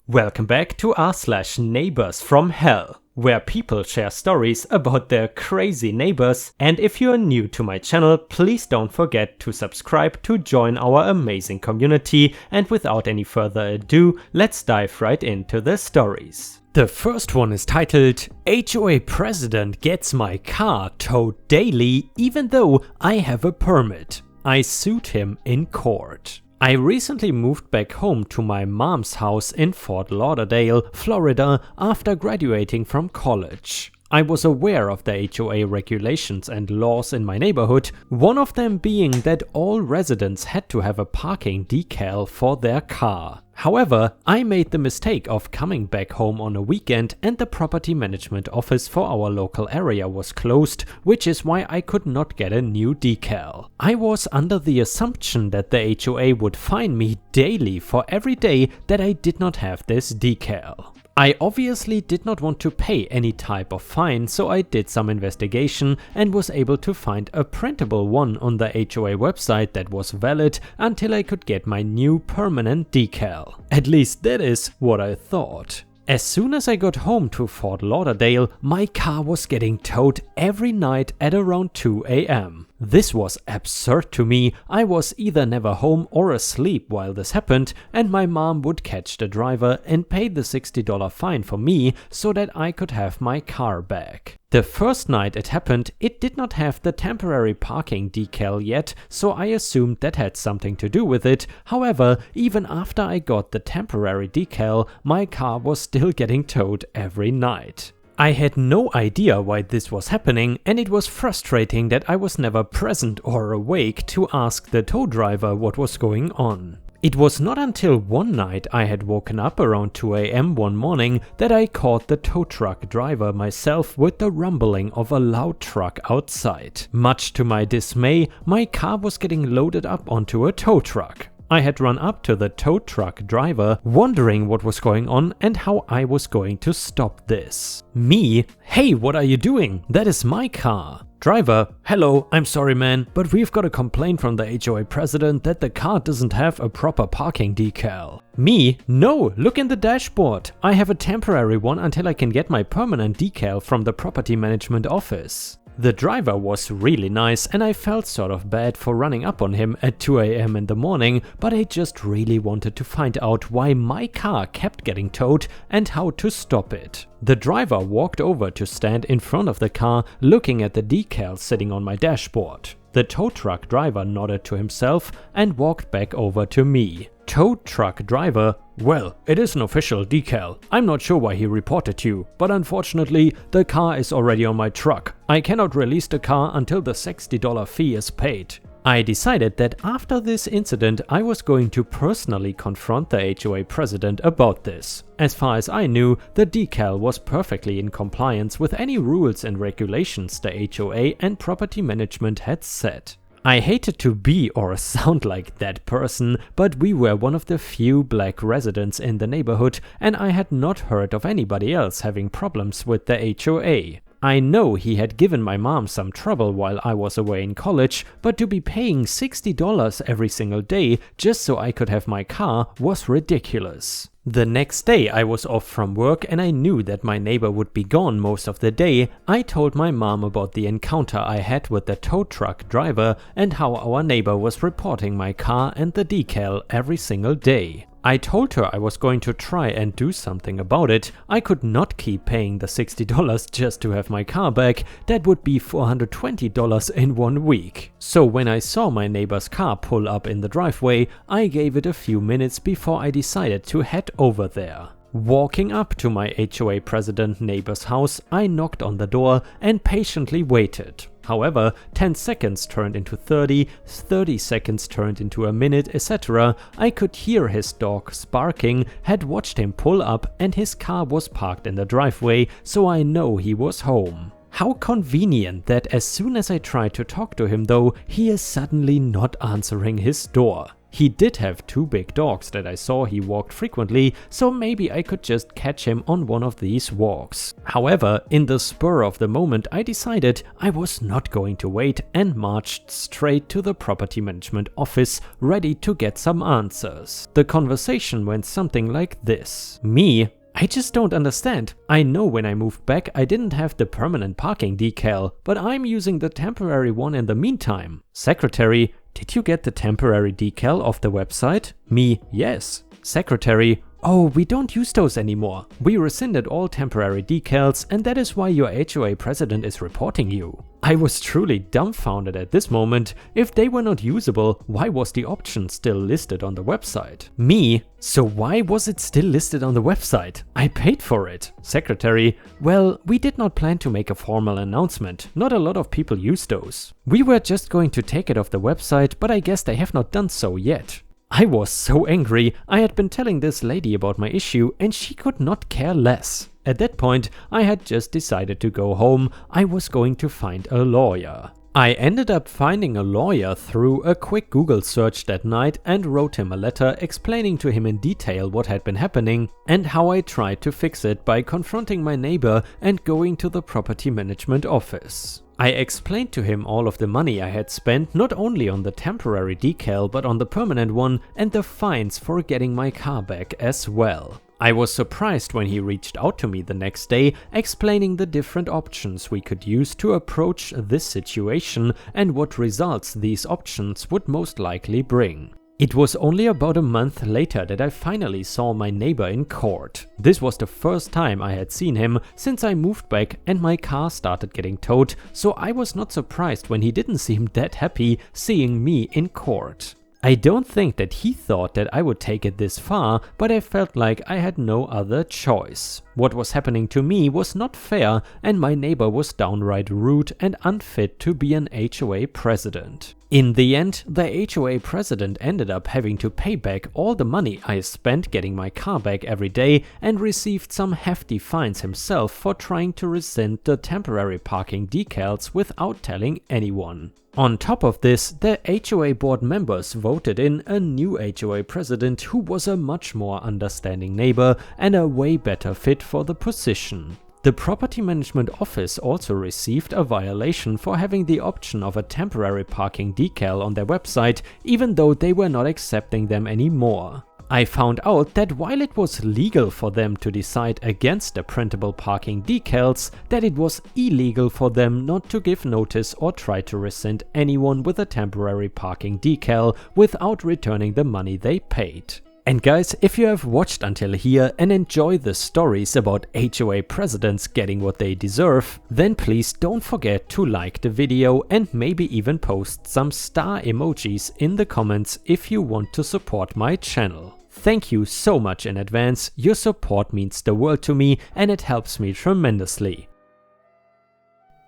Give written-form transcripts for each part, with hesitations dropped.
Welcome back to r/neighbors from hell, where people share stories about their crazy neighbors. And if you're new to my channel, please don't forget to subscribe to join our amazing community. And without any further ado, let's dive right into the stories. The first one is titled, HOA President Gets My Car Towed Daily Even Though I Have a Permit. I Sued Him in Court. I recently moved back home to my mom's house in Fort Lauderdale, Florida after graduating from college. I was aware of the HOA regulations and laws in my neighborhood, one of them being that all residents had to have a parking decal for their car. However, I made the mistake of coming back home on a weekend and the property management office for our local area was closed, which is why I could not get a new decal. I was under the assumption that the HOA would fine me daily for every day that I did not have this decal. I obviously did not want to pay any type of fine, so I did some investigation and was able to find a printable one on the HOA website that was valid until I could get my new permanent decal. At least that is what I thought. As soon as I got home to Fort Lauderdale, my car was getting towed every night at around 2 AM. This was absurd to me. I was either never home or asleep while this happened, and my mom would catch the driver and pay the $60 fine for me so that I could have my car back. The first night it happened, it did not have the temporary parking decal yet, so I assumed that had something to do with it. However, even after I got the temporary decal, my car was still getting towed every night. I had no idea why this was happening, and it was frustrating that I was never present or awake to ask the tow driver what was going on. It was not until one night I had woken up around 2 AM one morning that I caught the tow truck driver myself with the rumbling of a loud truck outside. Much to my dismay, my car was getting loaded up onto a tow truck. I had run up to the tow truck driver, wondering what was going on and how I was going to stop this. Me? Hey, what are you doing? That is my car. Driver, hello, I'm sorry man, but we've got a complaint from the HOA president that the car doesn't have a proper parking decal. Me? No, look in the dashboard. I have a temporary one until I can get my permanent decal from the property management office. The driver was really nice and I felt sort of bad for running up on him at 2 AM in the morning, but I just really wanted to find out why my car kept getting towed and how to stop it. The driver walked over to stand in front of the car, looking at the decal sitting on my dashboard. The tow truck driver nodded to himself and walked back over to me. Tow truck driver, well, it is an official decal. I'm not sure why he reported you, but unfortunately, the car is already on my truck. I cannot release the car until the $60 fee is paid. I decided that after this incident, I was going to personally confront the HOA president about this. As far as I knew, the decal was perfectly in compliance with any rules and regulations the HOA and property management had set. I hated to be or sound like that person, but we were one of the few black residents in the neighborhood and I had not heard of anybody else having problems with the HOA. I know he had given my mom some trouble while I was away in college, but to be paying $60 every single day just so I could have my car was ridiculous. The next day I was off from work and I knew that my neighbor would be gone most of the day. I told my mom about the encounter I had with the tow truck driver and how our neighbor was reporting my car and the decal every single day. I told her I was going to try and do something about it. I could not keep paying the $60 just to have my car back. That would be $420 in 1 week. So when I saw my neighbor's car pull up in the driveway, I gave it a few minutes before I decided to head over there. Walking up to my HOA president neighbor's house, I knocked on the door and patiently waited. However, 10 seconds turned into 30, 30 seconds turned into a minute, etc. I could hear his dog barking, had watched him pull up, and his car was parked in the driveway, so I know he was home. How convenient that as soon as I tried to talk to him though, he is suddenly not answering his door. He did have 2 big dogs that I saw he walked frequently, so maybe I could just catch him on one of these walks. However, in the spur of the moment I decided I was not going to wait and marched straight to the property management office, ready to get some answers. The conversation went something like this. Me? I just don't understand. I know when I moved back I didn't have the permanent parking decal, but I'm using the temporary one in the meantime. Secretary, did you get the temporary decal off the website? Me, yes. Secretary, oh, we don't use those anymore. We rescinded all temporary decals and that is why your HOA president is reporting you. I was truly dumbfounded at this moment. If they were not usable, why was the option still listed on the website? Me? So why was it still listed on the website? I paid for it. Secretary, well, we did not plan to make a formal announcement. Not a lot of people use those. We were just going to take it off the website, but I guess they have not done so yet. I was so angry. I had been telling this lady about my issue and she could not care less. At that point, I had just decided to go home. I was going to find a lawyer. I ended up finding a lawyer through a quick Google search that night and wrote him a letter explaining to him in detail what had been happening and how I tried to fix it by confronting my neighbor and going to the property management office. I explained to him all of the money I had spent not only on the temporary decal but on the permanent one and the fines for getting my car back as well. I was surprised when he reached out to me the next day explaining the different options we could use to approach this situation and what results these options would most likely bring. It was only about a month later that I finally saw my neighbor in court. This was the first time I had seen him since I moved back and my car started getting towed, so I was not surprised when he didn't seem that happy seeing me in court. I don't think that he thought that I would take it this far, but I felt like I had no other choice. What was happening to me was not fair and my neighbor was downright rude and unfit to be an HOA president. In the end, the HOA president ended up having to pay back all the money I spent getting my car back every day and received some hefty fines himself for trying to rescind the temporary parking decals without telling anyone. On top of this, the HOA board members voted in a new HOA president who was a much more understanding neighbor and a way better fit for the position. The property management office also received a violation for having the option of a temporary parking decal on their website, even though they were not accepting them anymore. I found out that while it was legal for them to decide against the printable parking decals, that it was illegal for them not to give notice or try to rescind anyone with a temporary parking decal without returning the money they paid. And guys, if you have watched until here and enjoy the stories about HOA presidents getting what they deserve, then please don't forget to like the video and maybe even post some star emojis in the comments if you want to support my channel. Thank you so much in advance, your support means the world to me and it helps me tremendously.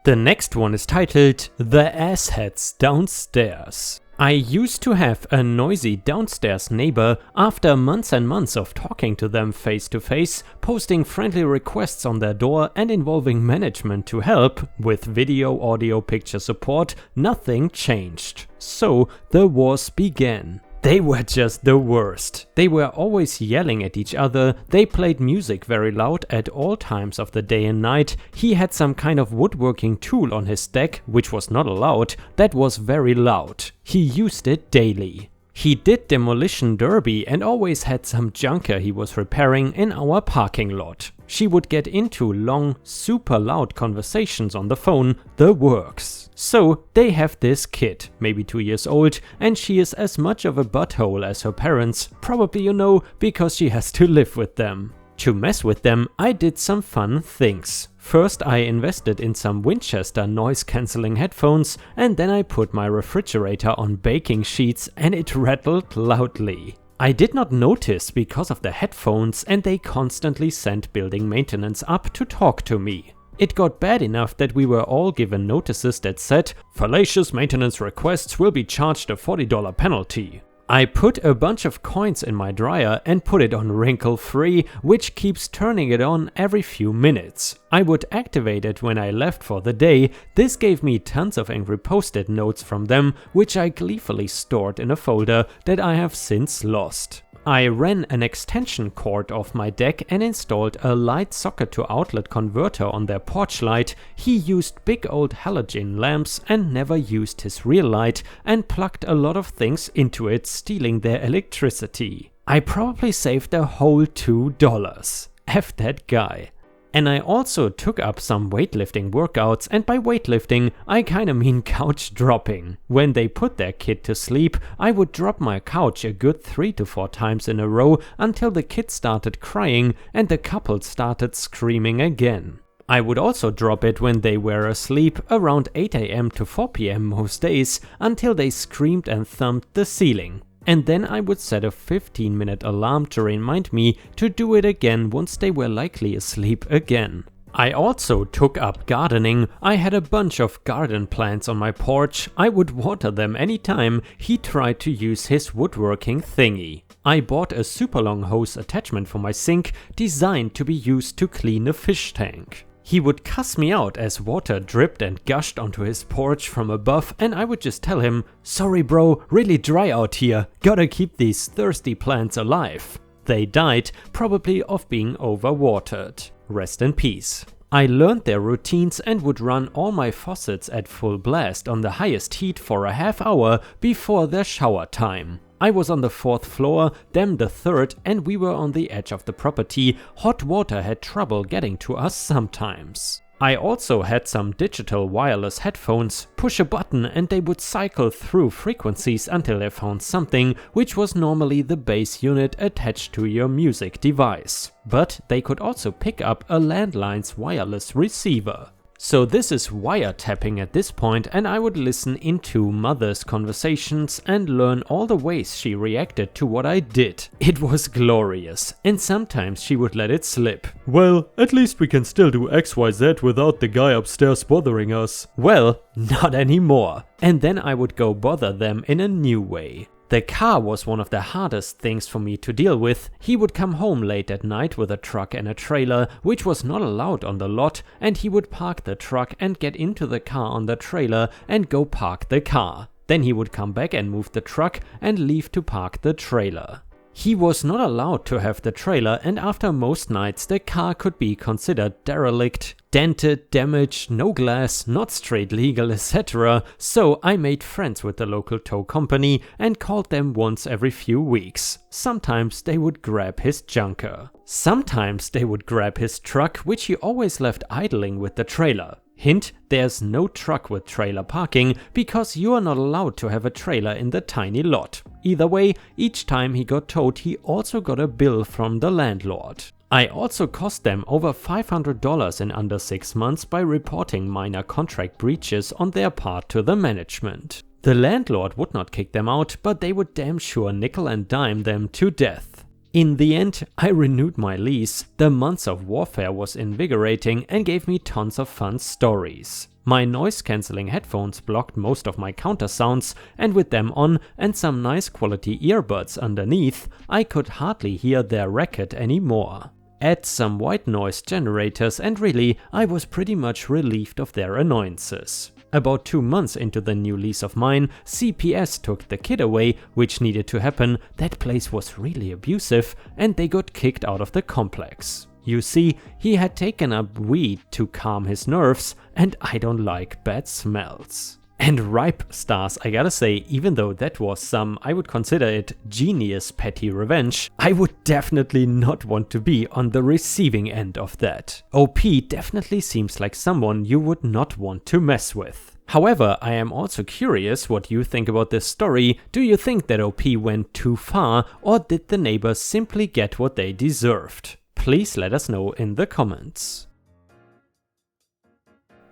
The next one is titled The Assheads Downstairs. I used to have a noisy downstairs neighbor. After months and months of talking to them face to face, posting friendly requests on their door and involving management to help with video, audio, picture support, nothing changed. So the wars began. They were just the worst. They were always yelling at each other, they played music very loud at all times of the day and night, he had some kind of woodworking tool on his deck, which was not allowed, that was very loud. He used it daily. He did demolition derby and always had some junker he was repairing in our parking lot. She would get into long, super loud conversations on the phone, the works. So they have this kid, maybe 2 years old, and she is as much of a butthole as her parents, probably you know, because she has to live with them. To mess with them, I did some fun things. First I invested in some Winchester noise-cancelling headphones and then I put my refrigerator on baking sheets and it rattled loudly. I did not notice because of the headphones and they constantly sent building maintenance up to talk to me. It got bad enough that we were all given notices that said, "Fallacious maintenance requests will be charged a $40 penalty." I put a bunch of coins in my dryer and put it on wrinkle free, which keeps turning it on every few minutes. I would activate it when I left for the day. This gave me tons of angry post-it notes from them, which I gleefully stored in a folder that I have since lost. I ran an extension cord off my deck and installed a light socket to outlet converter on their porch light. He used big old halogen lamps and never used his real light and plugged a lot of things into it, stealing their electricity. I probably saved a whole $2. F that guy. And I also took up some weightlifting workouts, and by weightlifting I kinda mean couch dropping. When they put their kid to sleep, I would drop my couch a good 3 to 4 times in a row until the kid started crying and the couple started screaming again. I would also drop it when they were asleep around 8 AM to 4 PM most days until they screamed and thumped the ceiling. And then I would set a 15-minute alarm to remind me to do it again once they were likely asleep again. I also took up gardening. I had a bunch of garden plants on my porch. I would water them anytime he tried to use his woodworking thingy. I bought a super long hose attachment for my sink designed to be used to clean a fish tank. He would cuss me out as water dripped and gushed onto his porch from above, and I would just tell him, "Sorry bro, really dry out here, gotta keep these thirsty plants alive." They died, probably of being overwatered. Rest in peace. I learned their routines and would run all my faucets at full blast on the highest heat for a half hour before their shower time. I was on the 4th floor, them the 3rd, and we were on the edge of the property. Hot water had trouble getting to us sometimes. I also had some digital wireless headphones. Push a button and they would cycle through frequencies until they found something, which was normally the base unit attached to your music device. But they could also pick up a landline's wireless receiver. So this is wiretapping at this point, and I would listen into mother's conversations and learn all the ways she reacted to what I did. It was glorious, and sometimes she would let it slip. "Well, at least we can still do XYZ without the guy upstairs bothering us." Well, not anymore. And then I would go bother them in a new way. The car was one of the hardest things for me to deal with. He would come home late at night with a truck and a trailer, which was not allowed on the lot, and he would park the truck and get into the car on the trailer and go park the car. Then he would come back and move the truck and leave to park the trailer. He was not allowed to have the trailer, and after most nights the car could be considered derelict, dented, damaged, no glass, not straight legal, etc. So I made friends with the local tow company and called them once every few weeks. Sometimes they would grab his junker. Sometimes they would grab his truck, which he always left idling with the trailer. Hint, there's no truck with trailer parking because you are not allowed to have a trailer in the tiny lot. Either way, each time he got towed, he also got a bill from the landlord. I also cost them over $500 in under 6 months by reporting minor contract breaches on their part to the management. The landlord would not kick them out, but they would damn sure nickel and dime them to death. In the end, I renewed my lease. The months of warfare was invigorating and gave me tons of fun stories. My noise-cancelling headphones blocked most of my counter sounds, and with them on and some nice quality earbuds underneath, I could hardly hear their racket anymore. Add some white noise generators and really, I was pretty much relieved of their annoyances. About 2 months into the new lease of mine, CPS took the kid away, which needed to happen. That place was really abusive, and they got kicked out of the complex. You see, he had taken up weed to calm his nerves, and I don't like bad smells. And ripe stars, I gotta say, even though that was some, I would consider it genius petty revenge, I would definitely not want to be on the receiving end of that. OP definitely seems like someone you would not want to mess with. However, I am also curious what you think about this story. Do you think that OP went too far, or did the neighbors simply get what they deserved? Please let us know in the comments.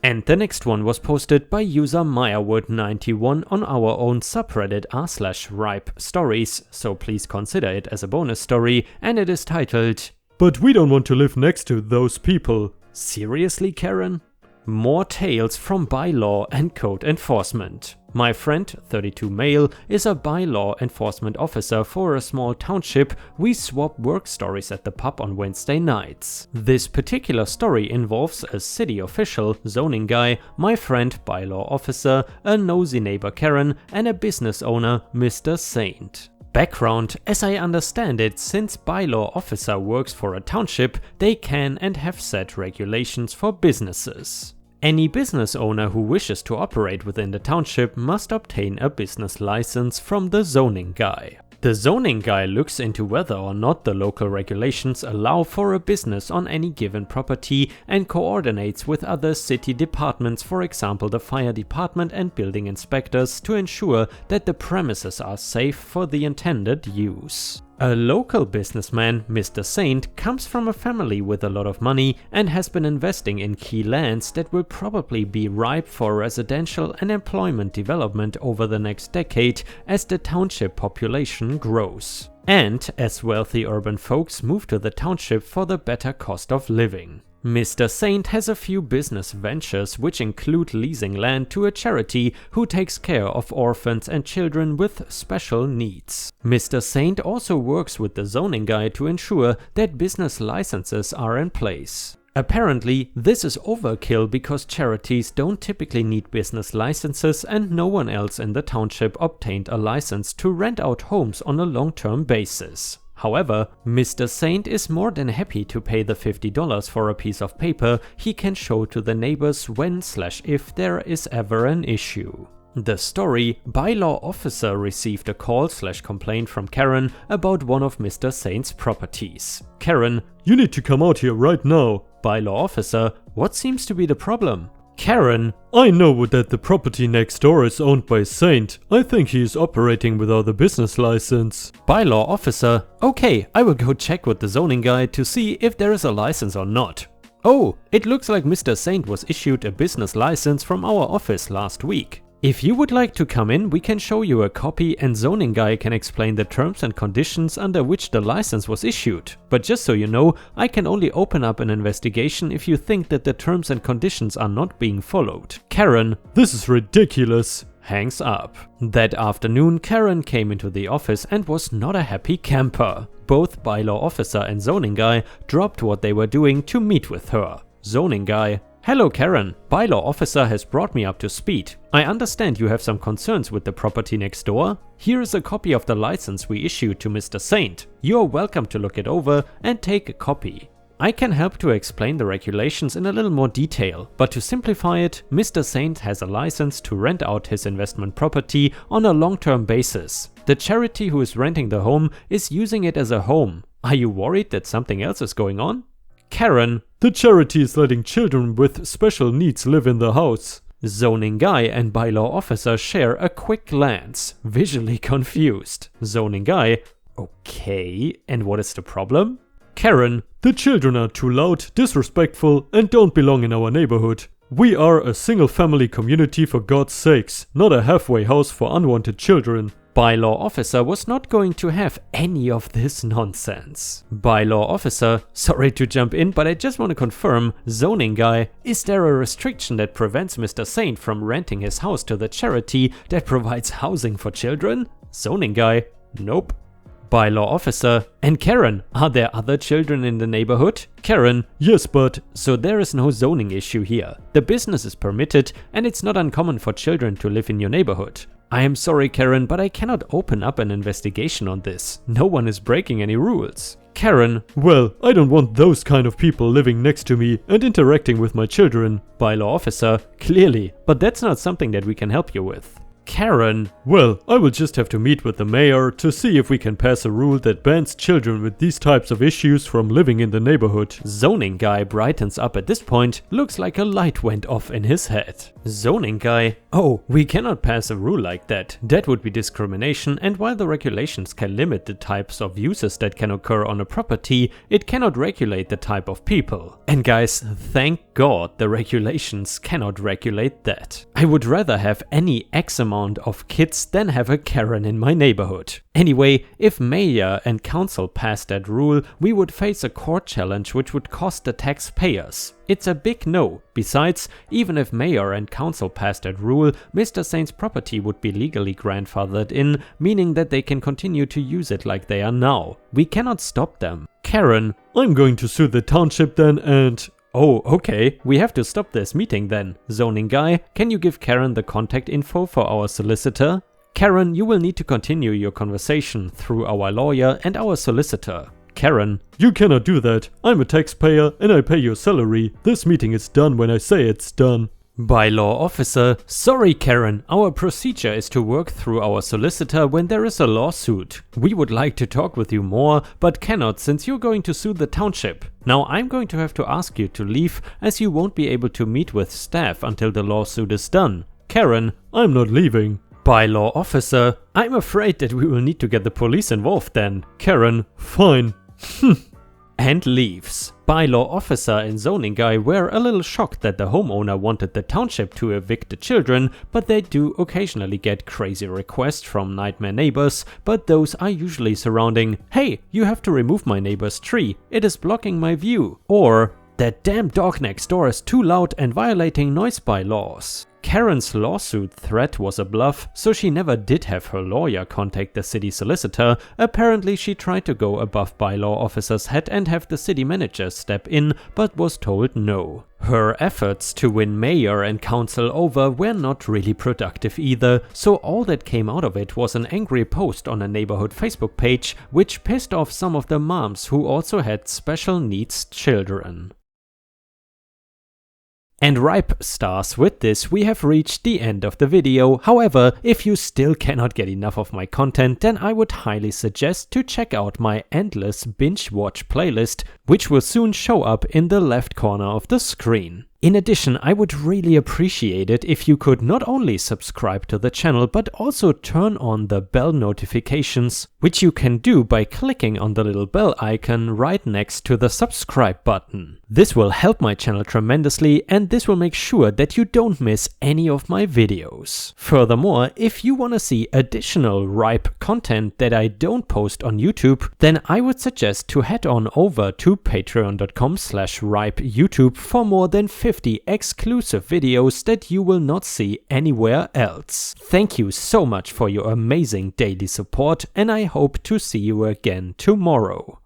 And the next one was posted by user Meyerwood91 on our own subreddit r/ripe stories, so please consider it as a bonus story, and it is titled, "But we don't want to live next to those people." Seriously, Karen? More tales from bylaw and code enforcement. My friend, 32 male, is a bylaw enforcement officer for a small township. We swap work stories at the pub on Wednesday nights. This particular story involves a city official, zoning guy, my friend, bylaw officer, a nosy neighbor Karen, and a business owner, Mr. Saint. Background: as I understand it, since bylaw officer works for a township, they can and have set regulations for businesses. Any business owner who wishes to operate within the township must obtain a business license from the zoning guy. The zoning guy looks into whether or not the local regulations allow for a business on any given property and coordinates with other city departments, for example the fire department and building inspectors, to ensure that the premises are safe for the intended use. A local businessman, Mr. Saint, comes from a family with a lot of money and has been investing in key lands that will probably be ripe for residential and employment development over the next decade as the township population grows, and as wealthy urban folks move to the township for the better cost of living. Mr. Saint has a few business ventures which include leasing land to a charity who takes care of orphans and children with special needs. Mr. Saint also works with the zoning guy to ensure that business licenses are in place. Apparently, this is overkill because charities don't typically need business licenses and no one else in the township obtained a license to rent out homes on a long-term basis. However, Mr. Saint is more than happy to pay the $50 for a piece of paper he can show to the neighbors when/if there is ever an issue. The story: bylaw officer received a call/complaint from Karen about one of Mr. Saint's properties. Karen: "You need to come out here right now." Bylaw officer: "What seems to be the problem?" Karen: "I know that the property next door is owned by Saint. I think he is operating without a business license." Bylaw officer: "Okay, I will go check with the zoning guy to see if there is a license or not." "Oh, it looks like Mr. Saint was issued a business license from our office last week. If you would like to come in, we can show you a copy and zoning guy can explain the terms and conditions under which the license was issued. But just so you know, I can only open up an investigation if you think that the terms and conditions are not being followed." Karen: "This is ridiculous." Hangs up. That afternoon, Karen came into the office and was not a happy camper. Both bylaw officer and zoning guy dropped what they were doing to meet with her. Zoning guy: "Hello Karen, bylaw officer has brought me up to speed. I understand you have some concerns with the property next door. Here is a copy of the license we issued to Mr. Saint. You are welcome to look it over and take a copy. I can help to explain the regulations in a little more detail, but to simplify it, Mr. Saint has a license to rent out his investment property on a long-term basis. The charity who is renting the home is using it as a home. Are you worried that something else is going on?" Karen: "The charity is letting children with special needs live in the house." Zoning guy and bylaw officer share a quick glance, visually confused. Zoning guy: "Okay, and what is the problem?" Karen: "The children are too loud, disrespectful, and don't belong in our neighborhood. We are a single-family community for God's sakes, not a halfway house for unwanted children." Bylaw officer was not going to have any of this nonsense. Bylaw officer: "Sorry to jump in, but I just want to confirm, zoning guy, is there a restriction that prevents Mr. Saint from renting his house to the charity that provides housing for children?" Zoning guy: "Nope." Bylaw officer: "And Karen, are there other children in the neighborhood?" Karen: "Yes, but..." So there is no zoning issue here. The business is permitted and it's not uncommon for children to live in your neighborhood. I am sorry Karen, but I cannot open up an investigation on this. No one is breaking any rules. Karen: "Well, I don't want those kind of people living next to me and interacting with my children." Bylaw officer: "Clearly, but that's not something that we can help you with." Karen: "Well, I will just have to meet with the mayor to see if we can pass a rule that bans children with these types of issues from living in the neighborhood." Zoning guy brightens up at this point, looks like a light went off in his head. Zoning guy: "Oh, we cannot pass a rule like that. That would be discrimination, and while the regulations can limit the types of uses that can occur on a property, it cannot regulate the type of people. And guys, thank God the regulations cannot regulate that. I would rather have any X amount amount of kids than have a Karen in my neighborhood. Anyway, if mayor and council passed that rule, we would face a court challenge which would cost the taxpayers. It's a big no. Besides, even if mayor and council passed that rule, Mr. Saint's property would be legally grandfathered in, meaning that they can continue to use it like they are now. We cannot stop them. Karen, I'm going to sue the township then and... Oh, okay, we have to stop this meeting then. Zoning guy, can you give Karen the contact info for our solicitor? Karen, you will need to continue your conversation through our lawyer and our solicitor. Karen, you cannot do that. I'm a taxpayer and I pay your salary. This meeting is done when I say it's done. Bylaw officer, sorry Karen, our procedure is to work through our solicitor when there is a lawsuit. We would like to talk with you more, but cannot since you're going to sue the township. Now I'm going to have to ask you to leave as you won't be able to meet with staff until the lawsuit is done. Karen, I'm not leaving. Bylaw officer, I'm afraid that we will need to get the police involved then. Karen, fine. And leaves. Bylaw officer and zoning guy were a little shocked that the homeowner wanted the township to evict the children, but they do occasionally get crazy requests from nightmare neighbors, but those are usually surrounding, hey, you have to remove my neighbor's tree, it is blocking my view, or that damn dog next door is too loud and violating noise bylaws. Karen's lawsuit threat was a bluff, so she never did have her lawyer contact the city solicitor. Apparently she tried to go above bylaw officer's head and have the city manager step in, but was told no. Her efforts to win mayor and council over were not really productive either, so all that came out of it was an angry post on a neighborhood Facebook page, which pissed off some of the moms who also had special needs children. And ripe stars, with this we have reached the end of the video. However, if you still cannot get enough of my content, then I would highly suggest to check out my endless binge watch playlist, which will soon show up in the left corner of the screen. In addition, I would really appreciate it if you could not only subscribe to the channel, but also turn on the bell notifications, which you can do by clicking on the little bell icon right next to the subscribe button. This will help my channel tremendously, and this will make sure that you don't miss any of my videos. Furthermore, if you want to see additional ripe content that I don't post on YouTube, then I would suggest to head on over to patreon.com/ripeyoutube for more than 50 exclusive videos that you will not see anywhere else. Thank you so much for your amazing daily support, and I hope to see you again tomorrow.